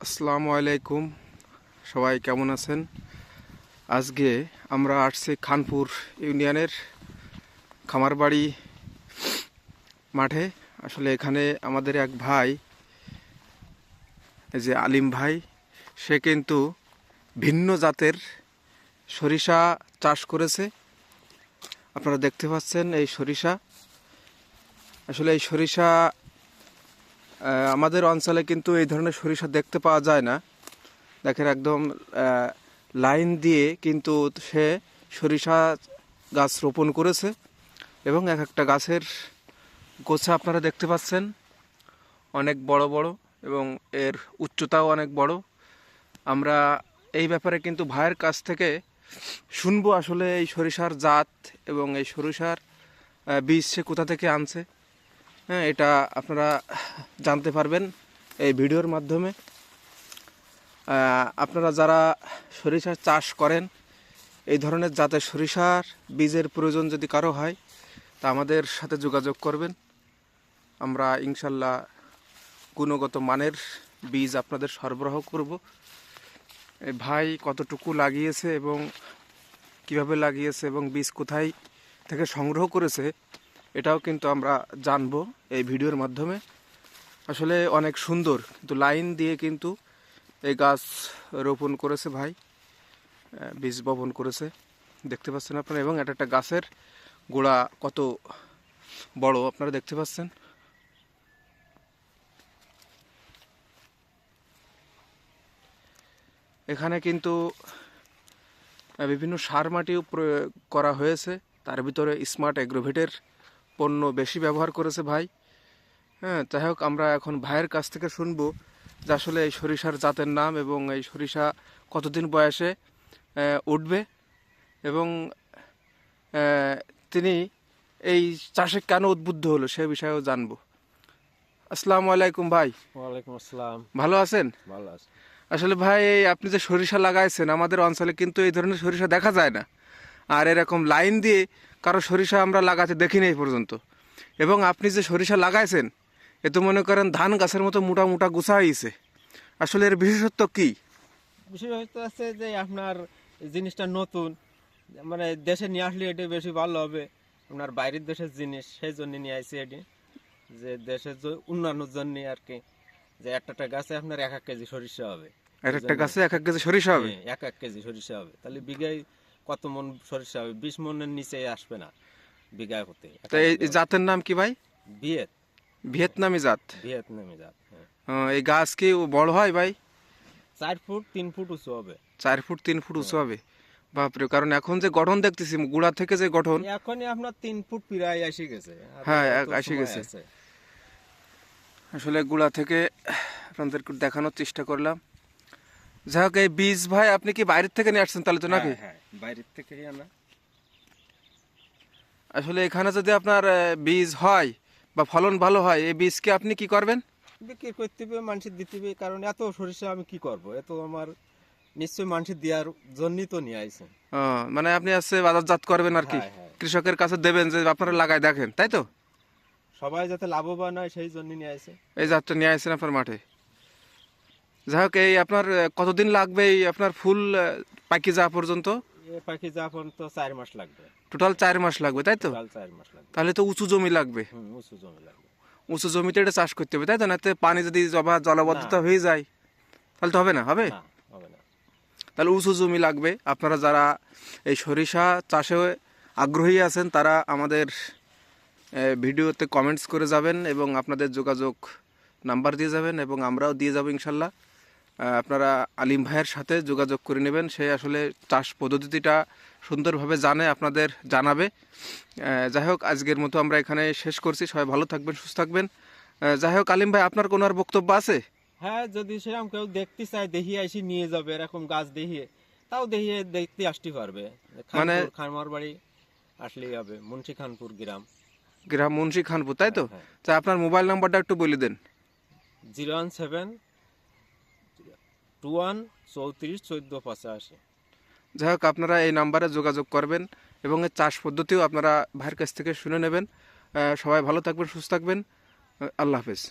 আসসালামু আলাইকুম, সবাই কেমন আছেন? আজকে আমরা আসছি খানপুর ইউনিয়নের খামারবাড়ি মাঠে। আসলে এখানে আমাদের এক ভাই, এই যে আলিম ভাই, সে কিন্তু ভিন্ন জাতের সরিষা চাষ করেছে। আপনারা দেখতে পাচ্ছেন এই সরিষা। আসলে এই সরিষা আমাদের অঞ্চলে কিন্তু এই ধরনের সরিষা দেখতে পাওয়া যায় না। দেখেন একদম লাইন দিয়ে কিন্তু সে সরিষা গাছ রোপণ করেছে এবং এক একটা গাছের গোছা আপনারা দেখতে পাচ্ছেন অনেক বড় বড় এবং এর উচ্চতাও অনেক বড়। আমরা এই ব্যাপারে কিন্তু ভাইয়ের কাছ থেকে শুনবো আসলে এই সরিষার জাত এবং এই সরিষার বীজ সে কোথা থেকে আনছে। হ্যাঁ, এটা আপনারা জানতে পারবেন এই ভিডিওর মাধ্যমে। আপনারা যারা সরিষা চাষ করেন, এই ধরনের জাতের সরিষার বীজের প্রয়োজন যদি কারো হয় তা আমাদের সাথে যোগাযোগ করবেন। আমরা ইনশাল্লাহ গুণগত মানের বীজ আপনাদের সরবরাহ করব। এই ভাই কতটুকু লাগিয়েছে এবং কিভাবে লাগিয়েছে এবং বীজ কোথায় থেকে সংগ্রহ করেছে এটাও কিন্তু আমরা জানবো এই ভিডিওর মাধ্যমে। আসলে অনেক সুন্দর কিন্তু লাইন দিয়ে কিন্তু এই গাছ রোপণ করেছে ভাই, বীজ বপন করেছে, দেখতে পাচ্ছেন আপনারা। এবং এটা একটা গাছের গোড়া কত বড় আপনারা দেখতে পাচ্ছেন। এখানে কিন্তু বিভিন্ন সার মাটিও প্রয়োগ করা হয়েছে, তার ভিতরে স্মার্ট অ্যাগ্রোভেটের পণ্য বেশি ব্যবহার করেছে ভাই। হ্যাঁ, যাই হোক, আমরা এখন ভাইয়ের কাছ থেকে শুনবো যে আসলে এই সরিষার জাতের নাম এবং এই সরিষা কতদিন বয়সে উঠবে এবং তিনি এই চাষে কেন উদ্বুদ্ধ হলো সে বিষয়েও জানবো। আসসালামু আলাইকুম ভাই। ওয়ালাইকুম আসসালাম। ভালো আছেন? ভালো আছি। আসলে ভাই, এই আপনি যে সরিষা লাগাইছেন, আমাদের অঞ্চলে কিন্তু এই ধরনের সরিষা দেখা যায় না। আর এরকম লাইন দিয়ে কারো সরিষা আমরা লাগাতে দেখিনি এই পর্যন্ত। এবং আপনি যে সরিষা লাগাইছেন এ তো মনে করেন ধান গাছের মতো মোটা মোটা গুছা হয়েছে। আসলে এর বিশেষত্ব কি? বিষয়টা আছে যে আপনার জিনিসটা নতুন, মানে দেশে নিয়ে আসলে এটি বেশি ভালো হবে। আপনার বাইরের দেশের জিনিস, সেই জন্য নিয়ে আসছি এটি, যে দেশের উন্নয়নের জন্য আর কি। যে একটা গাছে আপনার 1 কেজি সরিষা হবে। একটা গাছে 1 কেজি সরিষা হবে? 1 কেজি সরিষা হবে, তাহলে বিঘায় কত মন সরিষা হবে? 20 মনের নিচে আসবে না বিঘায় হতে। তো এই জাতের নাম কি ভাই? ভিয়েতনামি জাত। ভিয়েতনামি জাত। এই গাছ কি বড় হয় ভাই? 4 ফুট 3 ফুট উঁচু হবে। 4 ফুট 3 ফুট উঁচু হবে? বাপরে! কারণ এখন যে গঠন দেখতেছি গুড়া থেকে যে গঠন, এখনই আপনার 3 ফুট প্রায় এসে গেছে। হ্যাঁ, এসে গেছে। আসলে গুড়া থেকে আপনাদেরকে দেখানোর চেষ্টা করলাম। যাই হোক, এই বীজ ভাই আপনি কি বাইরের থেকে নিয়ে আসছেন তাহলে তো নাকি? হ্যাঁ, বাইরের থেকে আনা। আসলে এখানে যদি আপনার বীজ হয় বা ফলন ভালো হয়, এই বীজকে আপনি কি করবেন? বিক্রি করতে হবে, মানুষের দিতে হবে। কারণ এত সরিষা আমি কি করব? এত আমার নিশ্চয়ই মানুষের দেওয়ার জন্যই তো নিয়ে আইছেন। মানে আপনি আছে বাজারজাত করবেন আর কি, কৃষকের কাছে দেবেন যে আপনারা লাগাই দেখেন, তাই তো? সবাই যাতে লাভবান হয় সেই জন্য নিয়ে আইছে। এই জাতটা নিয়ে আসছেন আপনার মাঠে। যাই হোক, এই আপনার কতদিন লাগবে এই আপনার ফুল পাকি যাওয়া পর্যন্ত? পাখি যখন তো 4 মাস লাগবে। টোটাল 4 মাস লাগবে, তাই তো? 4 মাস লাগবে। তাহলে তো উঁচু জমি লাগবে। উঁচু জমি লাগবে। উঁচু জমিতে এটা চাষ করতে হবে, তাই তো? না পানি যদি জলাবদ্ধতা হয়ে যায় তাহলে তো হবে না? হবে না, হবে না। তাহলে উঁচু জমি লাগবে। আপনারা যারা এই সরিষা চাষে আগ্রহী আছেন তারা আমাদের ভিডিওতে কমেন্টস করে যাবেন এবং আপনাদের যোগাযোগ নাম্বার দিয়ে যাবেন এবং আমরাও দিয়ে যাব ইনশাল্লাহ। আপনারা আলিম ভাইয়ের সাথে যোগাযোগ করে নেবেন। সে আসলে চাষ পদ্ধতিটা সুন্দরভাবে জানে, আপনাদের জানাবে। যাই হোক, আজকের মতো আমরা এখানে শেষ করছি। সবাই ভালো থাকবেন, সুস্থ থাকবেন। যাই হোক, আলিম ভাই, আপনার কোনো আর বক্তব্য আছে? হ্যাঁ, যদি সেরকম কেউ দেখতে চায় দেখিয়ে এসে নিয়ে যাবে, এরকম গাছ দেখিয়ে, তাও দেখিয়ে দেখতে আসতে পারবে। মানে খামার বাড়ি আসলেই হবে, মুন্সি খানপুর গ্রাম। মুন্সি খানপুর, তাই তো? তা আপনার মোবাইল নাম্বারটা একটু বলে দেন। 01721341485। যাই হোক, আপনারা এই নাম্বারে যোগাযোগ করবেন এবং এর চাষ পদ্ধতিও আপনারা ভাইয়ের কাছ থেকে শুনে নেবেন। সবাই ভালো থাকবেন, সুস্থ থাকবেন। আল্লাহ হাফেজ।